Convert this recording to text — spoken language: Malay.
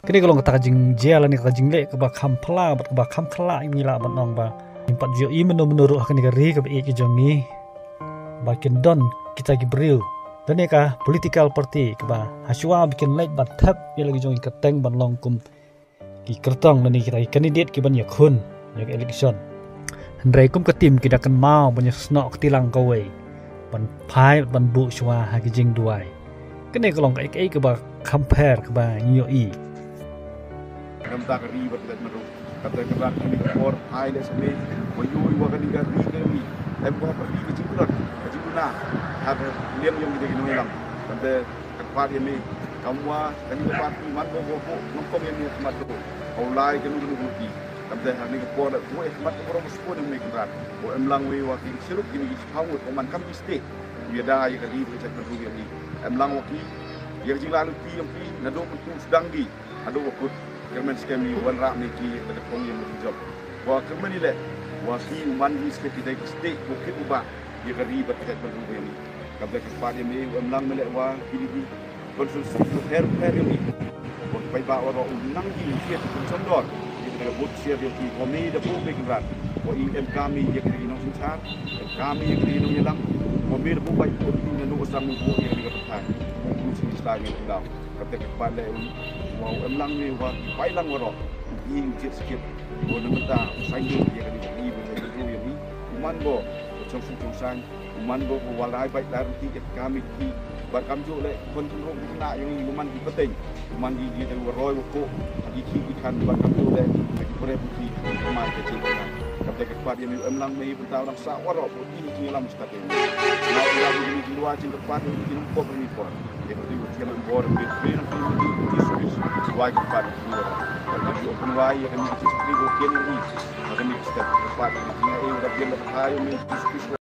Kini kalau kata jing jela ni kata jing le ke ba kam pela bat ke ba kam kela imi la bat nong ba impat jo i menurut akan negeri ke ba ke jongi bakin don kita gibril dan ka political party ke ba haswa bikin lek bat tap ya lagi jongi keteng ban long kum ki kertong dan kita kandidat ki ban yakun yak election hendrai kum ke tim kita kan mau banyak snok tilang kowe ban pai ban bu shwa ha ki jing duai kini kalau ke ba compare ke ba nyo i Kamta ka riba kita meru kata kerak ni kor ai le sebe wayu wa kan ga ri ke ni em ko pergi ke cipuran ke cipuna har liam yang kita gini lang kata kepat ini kamwa kan lepas ni man bo ngkom yang ni khmat tu aulai ke lu bukti kata har ni ko da ko khmat ko ro musko ni me krat ko em lang we wa ki sirup gini pawut man kam iste dia da ya ka ri ke meru ni em lang wa ki yang jilalu ti yang pi nado tu sedang di ado ko kermen skemi wan rak ni ki ada kong yang berjob. Wah kermen ni le, wah ki man ni skep kita state bukit ubah dia kari berkat berubah ni. Kabel kepat ni umlang melek wah kini di konsumsi her ni. Kon pai ba wah unang ki dia konsumdor. Kita nak buat siap yang ki kami dah pun bergerak. Wah im kami dia kiri nong sincar, kami yang kiri nong yelang. Kami dah pun baik pun dengan dua sama buat yang dikatakan. Mungkin sini selagi kita kabel kepat le. Wow, emlang ni wah pai lang waro ing cit sikit bo na mata sayu dia kan di betul yang ni uman bo trong sang uman bo walai baik dar ti kami ti bar kam ju le kon tu rong na yang uman di penting uman di dia roi ko di ki ikan bar kam ju le ki pore buti uman ke cit kata kepat yang emlang ni betau lang sa waro bo ni lam stat ni na ila di luar cin kepat ni ko ni ko dia berarti yang bor bin wai kepat ni kalau dia pun wai yang ni seperti bokian ni akan ni step kepat ni udah biar lepas ni